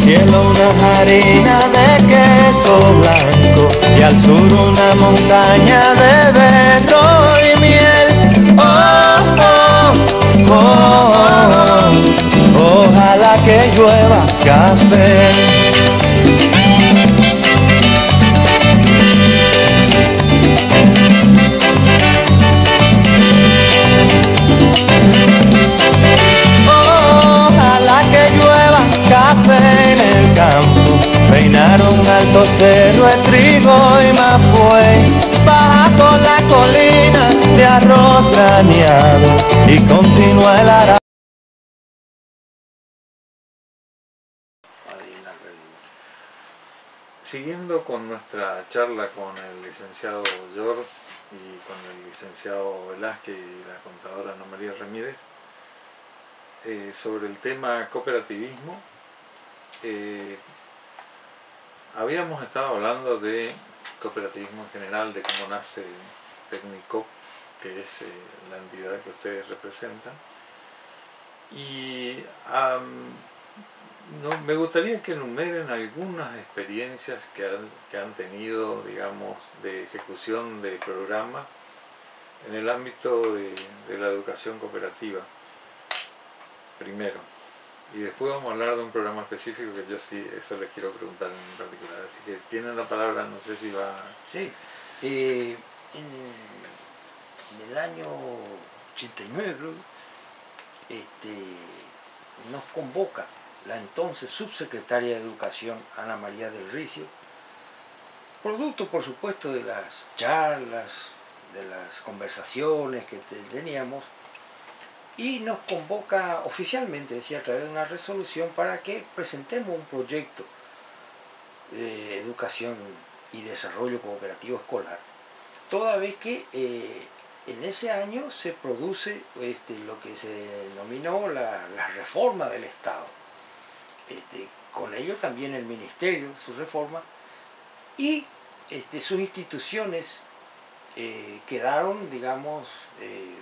cielo una harina de queso blanco y al sur una montaña de vento y miel. Oh, oh, oh, oh, ojalá que llueva café. Café en el campo, peinaron alto cerro, el trigo y mapuey, baja por la colina de arroz graneado y continúa el arado. Siguiendo con nuestra charla con el licenciado Yor y con el licenciado Velázquez y la contadora Ana María Ramírez, sobre el tema cooperativismo, habíamos estado hablando de cooperativismo en general, de cómo nace Tecnicoop, que es la entidad que ustedes representan, y me gustaría que enumeren algunas experiencias que han tenido, digamos, de ejecución de programas en el ámbito de la educación cooperativa, primero. Y después vamos a hablar de un programa específico que yo sí, eso les quiero preguntar en particular. Así que tienen la palabra, no sé si va... Sí, en el año 89, creo, nos convoca la entonces subsecretaria de Educación, Ana María del Ricio, producto, por supuesto, de las charlas, de las conversaciones que teníamos, y nos convoca oficialmente, decía, a través de una resolución para que presentemos un proyecto de educación y desarrollo cooperativo escolar, toda vez que en ese año se produce lo que se denominó la reforma del Estado, con ello también el Ministerio, su reforma, y sus instituciones quedaron, digamos,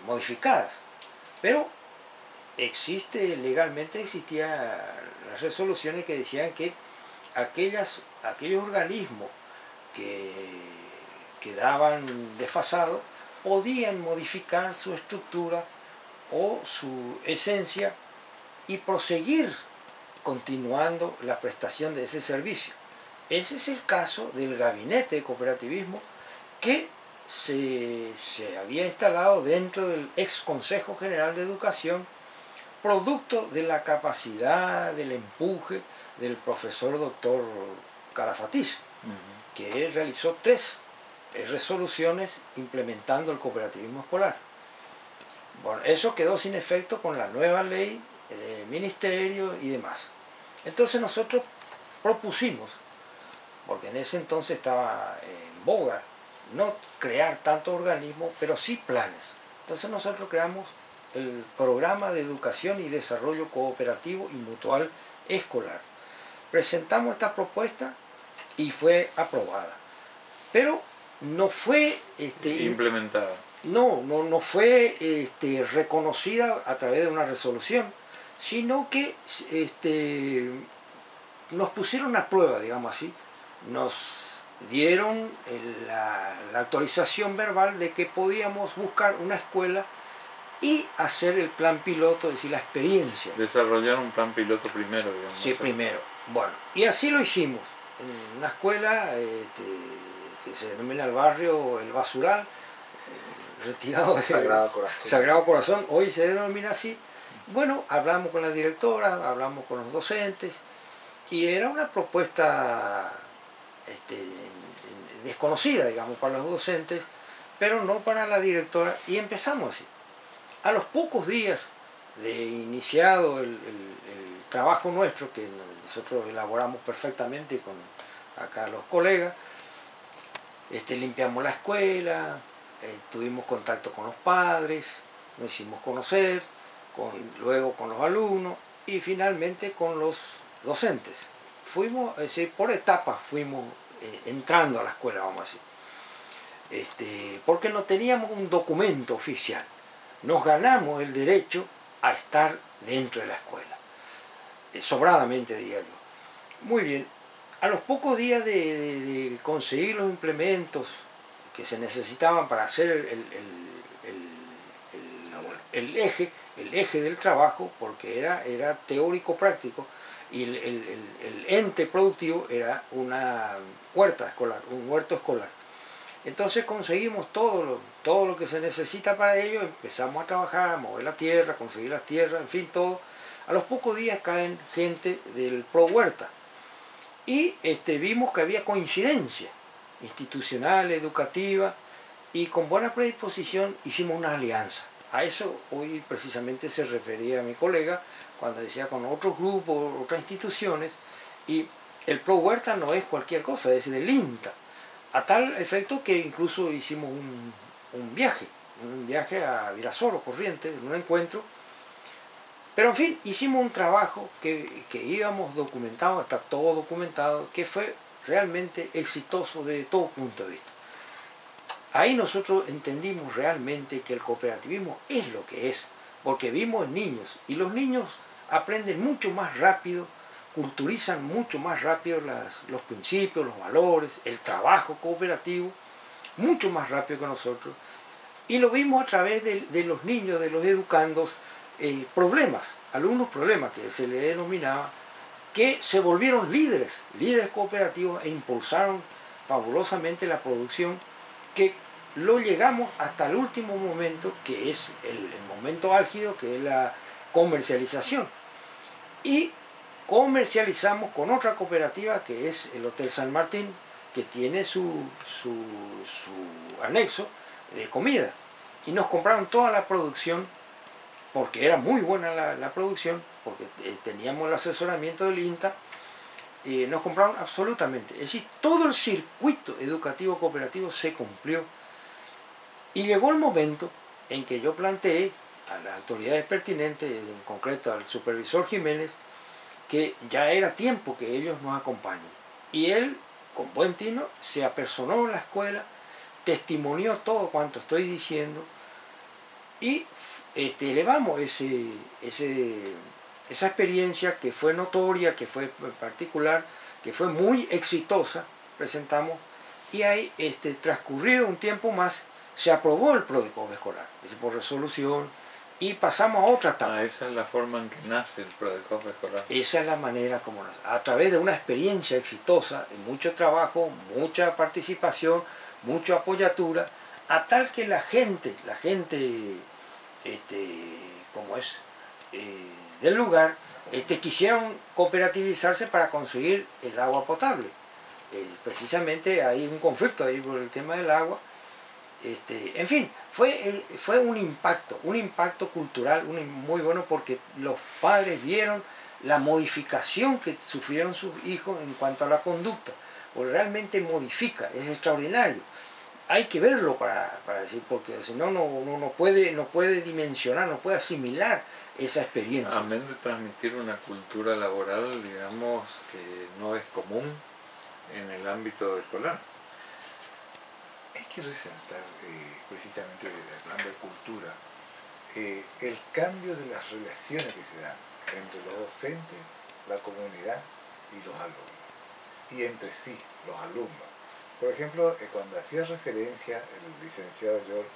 modificadas. Pero legalmente existían las resoluciones que decían que aquellos organismos que quedaban desfasados podían modificar su estructura o su esencia y proseguir continuando la prestación de ese servicio. Ese es el caso del Gabinete de Cooperativismo que se había instalado dentro del ex Consejo General de Educación, producto de la capacidad, del empuje del profesor doctor Carafatís, que realizó 3 resoluciones implementando el cooperativismo escolar. Bueno, eso quedó sin efecto con la nueva ley del ministerio y demás. Entonces nosotros propusimos, porque en ese entonces estaba en boga, no crear tantos organismos, pero sí planes. Entonces nosotros creamos el Programa de Educación y Desarrollo Cooperativo y Mutual Escolar. Presentamos esta propuesta y fue aprobada. Pero no fue implementada. No fue reconocida a través de una resolución, sino que nos pusieron a prueba, digamos así, nos dieron la autorización verbal de que podíamos buscar una escuela y hacer el plan piloto, es decir, la experiencia. Desarrollar un plan piloto primero, digamos. Sí, primero. Bueno, y así lo hicimos, en una escuela que se denomina el barrio El Basural, retirado de Sagrado Corazón, hoy se denomina así. Bueno, hablamos con la directora, hablamos con los docentes, y era una propuesta desconocida, digamos, para los docentes, pero no para la directora, y empezamos así. A los pocos días de iniciado el trabajo nuestro, que nosotros elaboramos perfectamente con acá los colegas, limpiamos la escuela, tuvimos contacto con los padres, nos hicimos conocer, luego con los alumnos y finalmente con los docentes. Fuimos, por etapas fuimos entrando a la escuela, vamos a decir, porque no teníamos un documento oficial. Nos ganamos el derecho a estar dentro de la escuela, sobradamente, diría yo. Muy bien. A los pocos días de conseguir los implementos que se necesitaban para hacer el eje del trabajo, porque era teórico práctico, y el ente productivo era una huerta escolar, un huerto escolar. Entonces conseguimos todo lo que se necesita para ello, empezamos a trabajar, a mover la tierra, conseguir las tierras, en fin, todo. A los pocos días caen gente del Pro Huerta y vimos que había coincidencia institucional, educativa, y con buena predisposición hicimos una alianza. A eso hoy precisamente se refería a mi colega cuando decía con otros grupos, otras instituciones, y el Pro Huerta no es cualquier cosa, es del INTA, a tal efecto que incluso hicimos un viaje a Virasoro, Corrientes, en un encuentro. Pero en fin, hicimos un trabajo que íbamos documentado, está todo documentado, que fue realmente exitoso desde todo punto de vista. Ahí nosotros entendimos realmente que el cooperativismo es lo que es, porque vimos niños, y los niños aprenden mucho más rápido, culturizan mucho más rápido los principios, los valores, el trabajo cooperativo, mucho más rápido que nosotros. Y lo vimos a través de los niños, de los educandos, alumnos problemas que se le denominaba, que se volvieron líderes cooperativos e impulsaron fabulosamente la producción, que lo llegamos hasta el último momento, que es el momento álgido, que es la comercialización. Y comercializamos con otra cooperativa, que es el Hotel San Martín, que tiene su anexo de comida. Y nos compraron toda la producción, porque era muy buena la producción, porque teníamos el asesoramiento del INTA, y nos compraron absolutamente. Es decir, todo el circuito educativo cooperativo se cumplió. Y llegó el momento en que yo planteé a las autoridades pertinentes, en concreto al supervisor Jiménez, que ya era tiempo que ellos nos acompañen. Y él, con buen tino, se apersonó en la escuela, testimonió todo cuanto estoy diciendo, y elevamos esa experiencia que fue notoria, que fue particular, que fue muy exitosa, presentamos, y ahí, transcurrido un tiempo más, se aprobó el PRODECOP escolar, por resolución, y pasamos a otra etapa. Esa es la forma en que nace el PRODECOP escolar. Esa es la manera como nace, a través de una experiencia exitosa, de mucho trabajo, mucha participación, mucha apoyatura, a tal que la gente como es del lugar, quisieron cooperativizarse para conseguir el agua potable. Precisamente hay un conflicto ahí por el tema del agua. En fin, fue un impacto cultural muy bueno, porque los padres vieron la modificación que sufrieron sus hijos en cuanto a la conducta, porque realmente modifica, es extraordinario. Hay que verlo para decir, porque si no, no puede dimensionar, no puede asimilar esa experiencia. Amén de transmitir una cultura laboral, digamos, que no es común en el ámbito escolar. Hay que resaltar, precisamente hablando de cultura, el cambio de las relaciones que se dan entre los docentes, la comunidad y los alumnos, y entre sí, los alumnos. Por ejemplo, cuando hacía referencia el licenciado George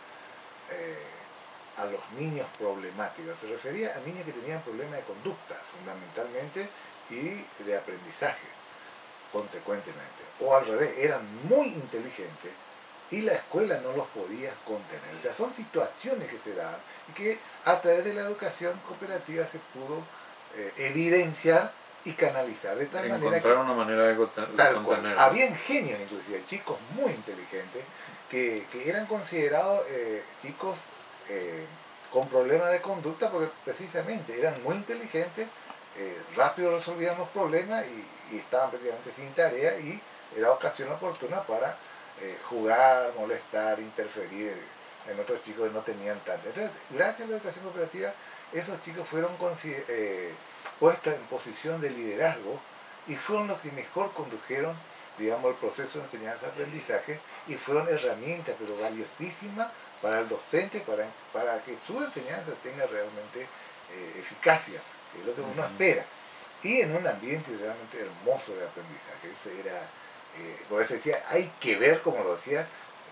a los niños problemáticos, se refería a niños que tenían problemas de conducta, fundamentalmente, y de aprendizaje, consecuentemente. O al revés, eran muy inteligentes, y la escuela no los podía contener. O sea, son situaciones que se daban y que a través de la educación cooperativa se pudo evidenciar y canalizar de tal manera que una manera de contener. Había genios, inclusive chicos muy inteligentes que eran considerados chicos con problemas de conducta, porque precisamente eran muy inteligentes, rápido resolvían los problemas y estaban prácticamente sin tarea, y era ocasión oportuna para jugar, molestar, interferir en otros chicos que no tenían tanto. Entonces, gracias a la educación cooperativa, esos chicos fueron puestos en posición de liderazgo y fueron los que mejor condujeron, digamos, el proceso de enseñanza-aprendizaje, y fueron herramientas pero valiosísimas para el docente, para que su enseñanza tenga realmente eficacia, que es lo que uno espera. y en un ambiente realmente hermoso de aprendizaje. Ese era, por eso decía, hay que ver, como lo decía,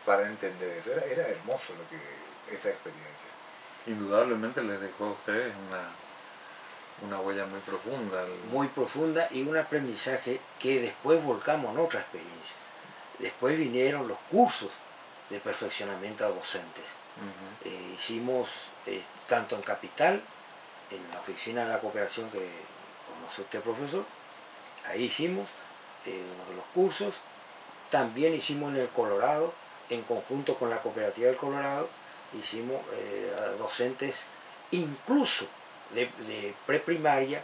para entender eso. Era hermoso esa experiencia. Indudablemente les dejó a ustedes una huella muy profunda. Muy profunda, y un aprendizaje que después volcamos en otra experiencia. Después vinieron los cursos de perfeccionamiento a docentes. Hicimos tanto en Capital, en la oficina de la cooperación que conoce usted, profesor, ahí hicimos los cursos. También hicimos en el Colorado, en conjunto con la cooperativa del Colorado, hicimos a docentes incluso de preprimaria,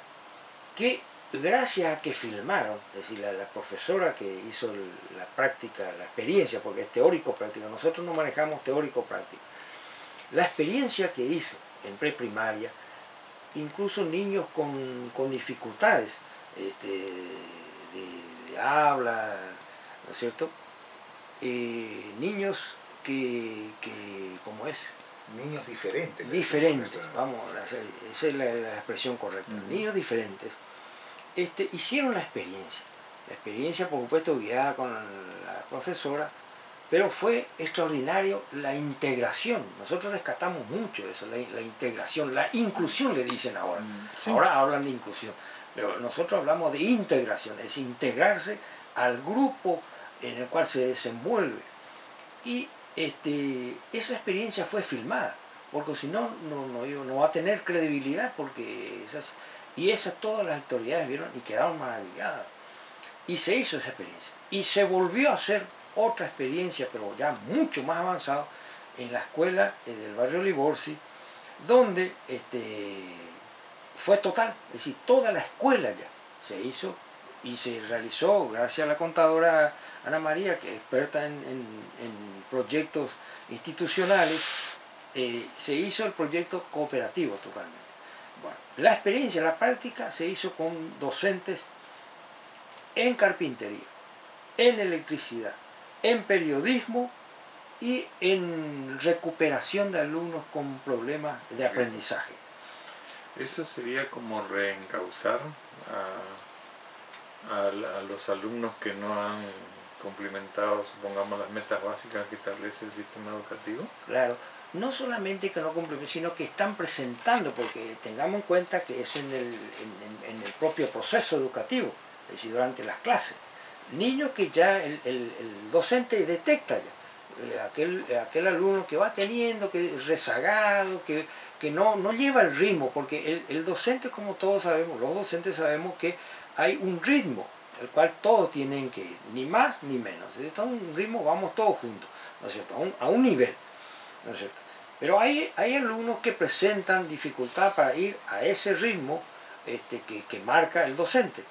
que gracias a que filmaron, es decir, la profesora que hizo la práctica, la experiencia, porque es teórico-práctica, nosotros no manejamos teórico-práctica, la experiencia que hizo en preprimaria, incluso niños con dificultades de habla, ¿no es cierto? Niños que ¿cómo es? Niños diferentes. Diferentes, vamos, esa es la expresión correcta. Niños diferentes hicieron la experiencia, por supuesto guiada con la profesora, pero fue extraordinario la integración. Nosotros rescatamos mucho de eso, la integración, la inclusión le dicen ahora. Sí. Ahora hablan de inclusión, pero nosotros hablamos de integración, es integrarse al grupo en el cual se desenvuelve. Y esa experiencia fue filmada, porque si no, no va a tener credibilidad, porque todas las autoridades vieron y quedaron maravilladas. Y se hizo esa experiencia. Y se volvió a hacer otra experiencia, pero ya mucho más avanzado, en la escuela del barrio Liborsi, donde fue total, es decir, toda la escuela ya se hizo y se realizó, gracias a la contadora Ana María, que es experta en proyectos institucionales, se hizo el proyecto cooperativo totalmente. Bueno, la experiencia, la práctica se hizo con docentes en carpintería, en electricidad, en periodismo y en recuperación de alumnos con problemas de aprendizaje. Eso sería como reencauzar a los alumnos que no han cumplimentado, supongamos, las metas básicas que establece el sistema educativo. Claro, no solamente que no cumplen, sino que están presentando, porque tengamos en cuenta que es en el propio proceso educativo, es decir, durante las clases. Niños que ya el docente detecta ya, aquel alumno que va teniendo, que es rezagado, que no lleva el ritmo, porque el docente, como todos sabemos, los docentes sabemos que hay un ritmo, el cual todos tienen que ir, ni más ni menos. Entonces, a un ritmo vamos todos juntos, ¿no es cierto? A un nivel, ¿no es cierto? Pero hay alumnos que presentan dificultad para ir a ese ritmo que marca el docente.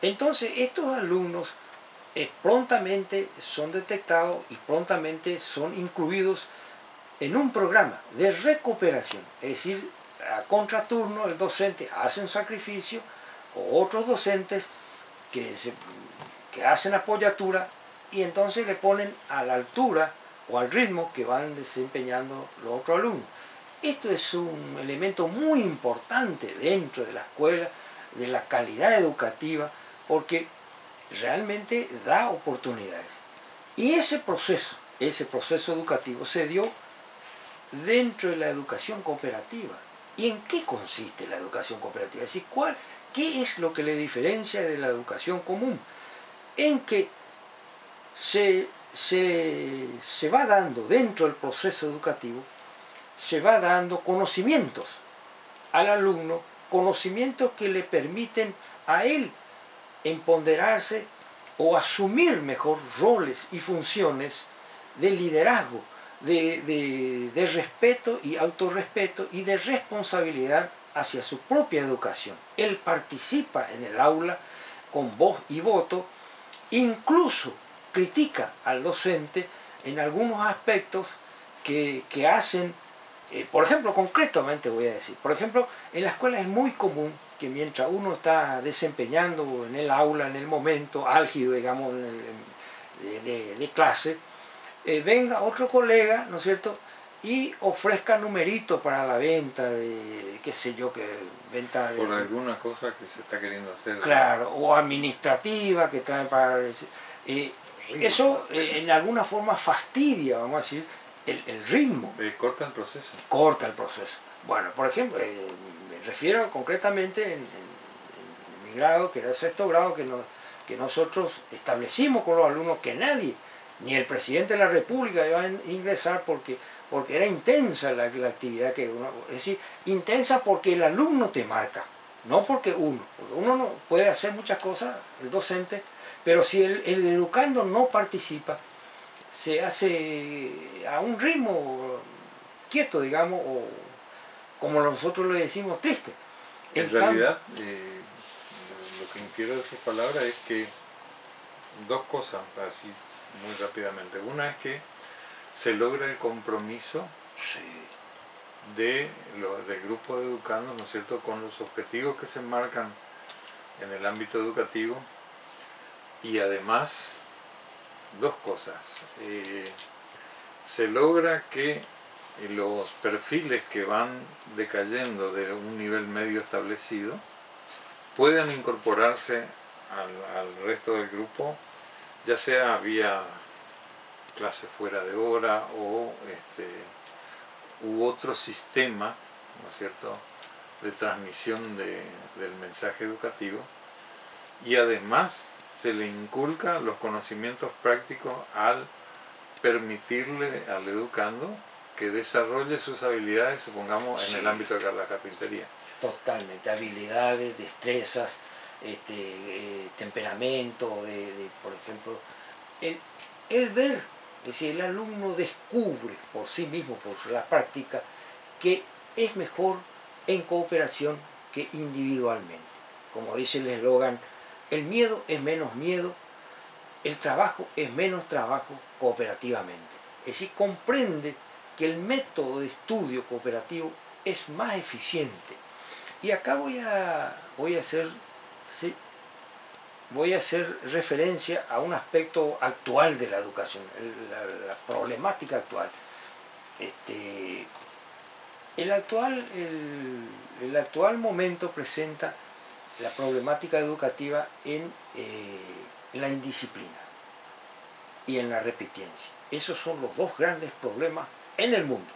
Entonces, estos alumnos prontamente son detectados y prontamente son incluidos en un programa de recuperación. Es decir, a contraturno el docente hace un sacrificio, o otros docentes que hacen apoyatura, y entonces le ponen a la altura o al ritmo que van desempeñando los otros alumnos. Esto es un elemento muy importante dentro de la escuela, de la calidad educativa, porque realmente da oportunidades. Y ese proceso educativo se dio dentro de la educación cooperativa. ¿Y en qué consiste la educación cooperativa? Es decir, ¿qué es lo que le diferencia de la educación común? En que se va dando dentro del proceso educativo, se va dando conocimientos al alumno, conocimientos que le permiten a él empoderarse o asumir mejor roles y funciones de liderazgo, de respeto y autorrespeto y de responsabilidad hacia su propia educación. Él participa en el aula con voz y voto, incluso critica al docente en algunos aspectos que hacen, por ejemplo, concretamente voy a decir, por ejemplo, en la escuela es muy común que mientras uno está desempeñando en el aula, en el momento álgido, digamos, de clase, venga otro colega, ¿no es cierto?, y ofrezca numeritos para la venta de, qué sé yo, que venta de... Por alguna cosa que se está queriendo hacer. Claro, o administrativa que traen para... eso en alguna forma fastidia, vamos a decir, el ritmo. Corta el proceso. Corta el proceso. Bueno, por ejemplo, me refiero concretamente en mi grado, que era el 6º grado, que nosotros establecimos con los alumnos que nadie, ni el presidente de la República iba a ingresar porque era intensa la actividad que uno... Es decir, intensa porque el alumno te marca, no porque uno no puede hacer muchas cosas, el docente, pero si el educando no participa, se hace a un ritmo quieto, digamos, o como nosotros le decimos, triste. En realidad, lo que infiero de sus palabras es que dos cosas, así muy rápidamente. Una es que se logra el compromiso del grupo de educandos, ¿no es cierto?, con los objetivos que se marcan en el ámbito educativo, y además, dos cosas. Se logra que los perfiles que van decayendo de un nivel medio establecido puedan incorporarse al resto del grupo, ya sea vía clase fuera de hora o u otro sistema, ¿no es cierto?, de transmisión del mensaje educativo, y además se le inculca los conocimientos prácticos al permitirle al educando que desarrolle sus habilidades, supongamos, en el ámbito de la carpintería. Totalmente, habilidades, destrezas, temperamento, por ejemplo, el ver, es decir, el alumno descubre por sí mismo, por la práctica, que es mejor en cooperación que individualmente. Como dice el eslogan, el miedo es menos miedo, el trabajo es menos trabajo cooperativamente. Es decir, comprende que el método de estudio cooperativo es más eficiente. Y acá voy a hacer referencia a un aspecto actual de la educación, la problemática actual. El actual momento presenta la problemática educativa en la indisciplina y en la repitencia. Esos son los dos grandes problemas en el mundo.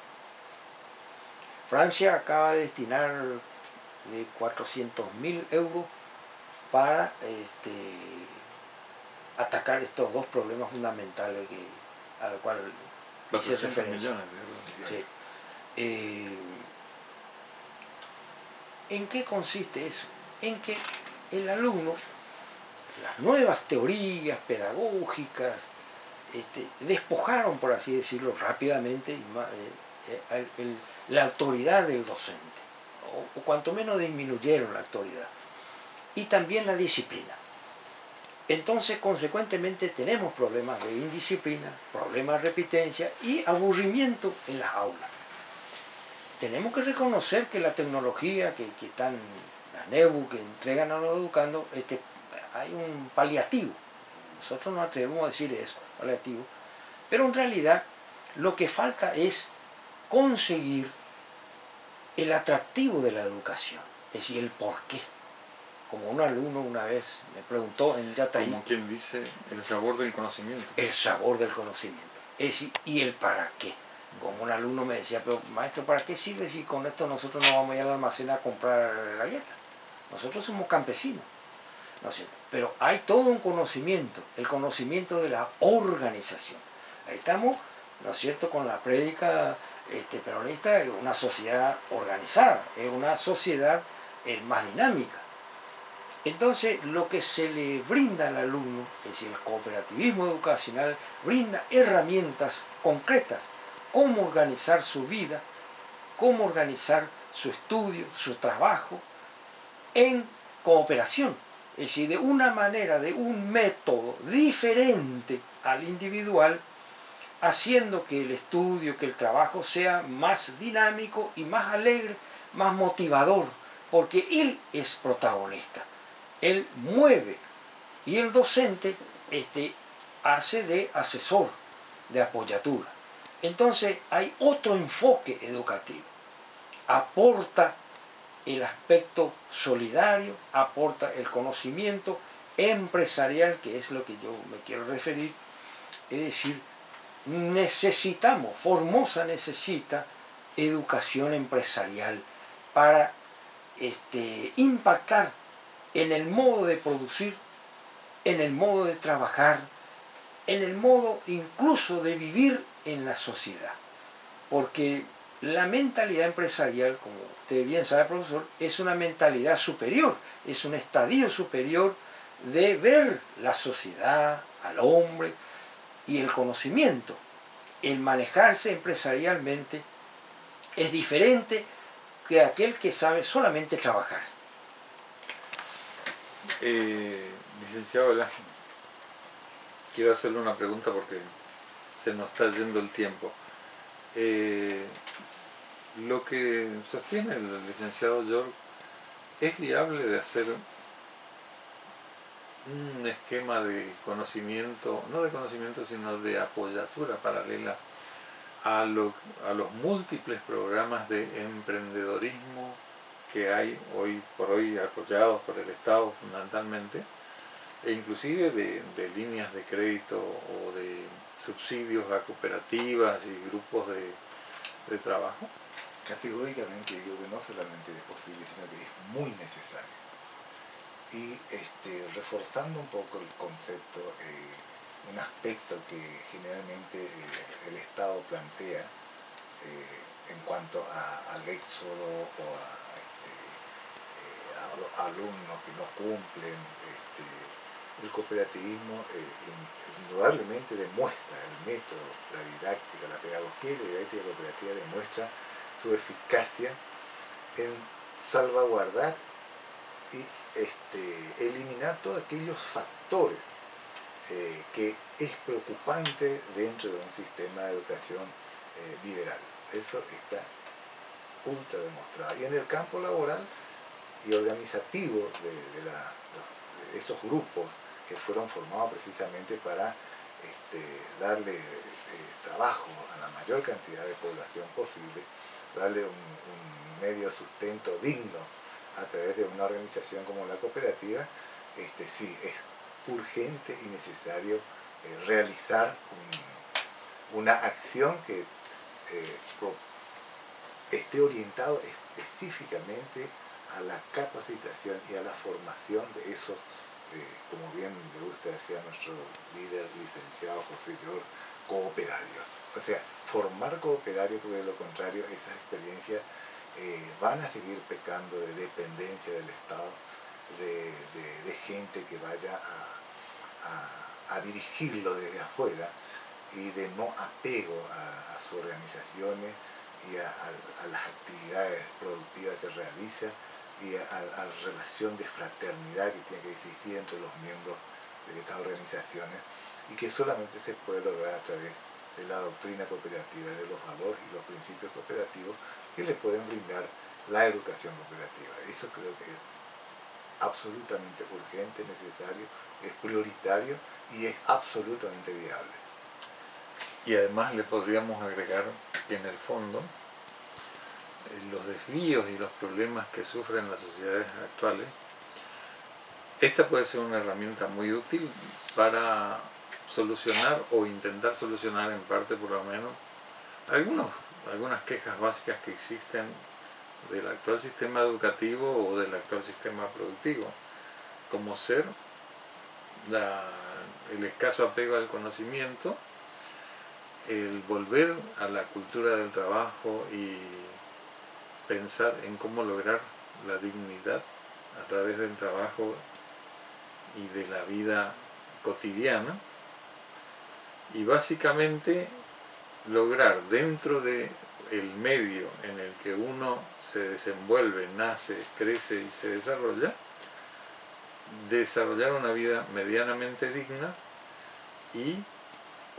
Francia acaba de destinar de 400.000 euros para atacar estos dos problemas fundamentales a los cuales hice referencia. Sí. ¿En qué consiste eso? En que el alumno, las nuevas teorías pedagógicas, despojaron, por así decirlo, rápidamente la autoridad del docente, o cuanto menos disminuyeron la autoridad, y también la disciplina. Entonces, consecuentemente, tenemos problemas de indisciplina, problemas de repitencia y aburrimiento en las aulas. Tenemos que reconocer que la tecnología que están, las NEBU que entregan a los educandos, hay un paliativo. Nosotros no atrevemos a decir eso, paliativo. Pero en realidad lo que falta es conseguir el atractivo de la educación, es decir, el porqué. Como un alumno una vez me preguntó en Yataí. Como quien dice, el sabor del conocimiento. El sabor del conocimiento. Es decir, y el para qué. Como un alumno me decía, pero maestro, ¿para qué sirve si con esto nosotros no vamos a ir al almacén a comprar galletas? Nosotros somos campesinos, ¿no es cierto? Pero hay todo un conocimiento, el conocimiento de la organización. Ahí estamos, ¿no es cierto?, con la prédica peronista, es una sociedad organizada, es una sociedad más dinámica. Entonces, lo que se le brinda al alumno, es decir, el cooperativismo educacional, brinda herramientas concretas, cómo organizar su vida, cómo organizar su estudio, su trabajo, en cooperación. Es decir, de una manera, de un método diferente al individual, haciendo que el estudio, que el trabajo sea más dinámico y más alegre, más motivador, porque él es protagonista. Él mueve y el docente hace de asesor, de apoyatura. Entonces hay otro enfoque educativo. Aporta el aspecto solidario, aporta el conocimiento empresarial, que es lo que yo me quiero referir. Es decir, necesitamos, Formosa necesita educación empresarial para impactar en el modo de producir, en el modo de trabajar, en el modo incluso de vivir en la sociedad. Porque la mentalidad empresarial, como usted bien sabe, profesor, es una mentalidad superior, es un estadio superior de ver la sociedad, al hombre y el conocimiento. El manejarse empresarialmente es diferente que aquel que sabe solamente trabajar. Licenciado Velázquez, quiero hacerle una pregunta porque se nos está yendo el tiempo. Lo que sostiene el licenciado York, ¿es viable de hacer un esquema de conocimiento, no de conocimiento, sino de apoyatura paralela a los múltiples programas de emprendedorismo que hay hoy por hoy apoyados por el Estado fundamentalmente, e inclusive de líneas de crédito o de subsidios a cooperativas y grupos de trabajo? Categóricamente digo que no solamente es posible, sino que es muy necesario. Y reforzando un poco el concepto, un aspecto que generalmente el Estado plantea en cuanto al éxodo o a los alumnos que no cumplen, el cooperativismo indudablemente demuestra el método, la didáctica, la pedagogía y la didáctica cooperativa demuestra su eficacia en salvaguardar y eliminar todos aquellos factores que es preocupante dentro de un sistema de educación liberal. Eso está ultra demostrado. Y en el campo laboral y organizativo de esos grupos que fueron formados precisamente para darle trabajo a la mayor cantidad de población posible, darle un medio sustento digno a través de una organización como la cooperativa, sí, es urgente y necesario realizar una acción que esté orientado específicamente a la capacitación y a la formación de esos, como bien le gusta decir a nuestro líder licenciado José York, cooperarios. O sea, formar cooperarios, porque de lo contrario esas experiencias van a seguir pecando de dependencia del Estado, de gente que vaya a dirigirlo desde afuera y de no apego a sus organizaciones y a las actividades productivas que realiza y a la relación de fraternidad que tiene que existir entre los miembros de estas organizaciones y que solamente se puede lograr a través de la doctrina cooperativa, de los valores y los principios cooperativos que le pueden brindar la educación cooperativa. Eso creo que es absolutamente urgente, necesario, es prioritario y es absolutamente viable. Y además le podríamos agregar que en el fondo los desvíos y los problemas que sufren las sociedades actuales, esta puede ser una herramienta muy útil para solucionar o intentar solucionar en parte por lo menos algunas quejas básicas que existen del actual sistema educativo o del actual sistema productivo, como ser el escaso apego al conocimiento, el volver a la cultura del trabajo y pensar en cómo lograr la dignidad a través del trabajo y de la vida cotidiana, y básicamente lograr dentro del medio en el que uno se desenvuelve, nace, crece y se desarrolla, desarrollar una vida medianamente digna y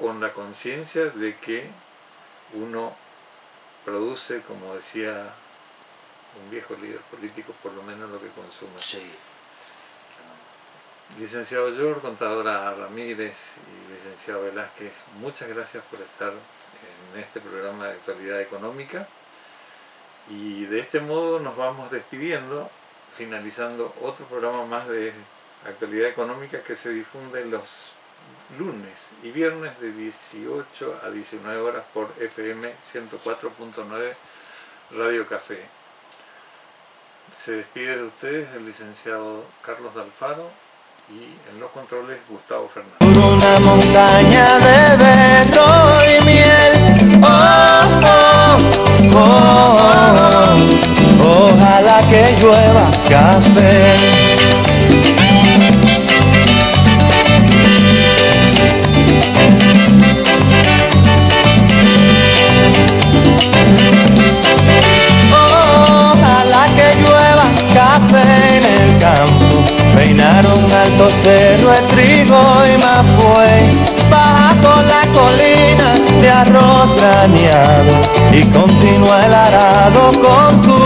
con la conciencia de que uno produce, como decía un viejo líder político, por lo menos lo que consume. Sí. Licenciado York, contadora Ramírez y licenciado Velázquez, muchas gracias por estar en en este programa de actualidad económica. Y de este modo nos vamos despidiendo, finalizando otro programa más de actualidad económica que se difunde los lunes y viernes de 18 a 19 horas por FM 104.9 Radio Café. Se despide de ustedes el licenciado Carlos D'Alfaro y en los controles Gustavo Fernández. Por una montaña de vento y miel, oh, oh, oh, oh, ojalá que llueva café. Café en el campo, peinaron alto cerro de trigo y mapuey, baja por la colina de arroz graneado y continúa el arado con tu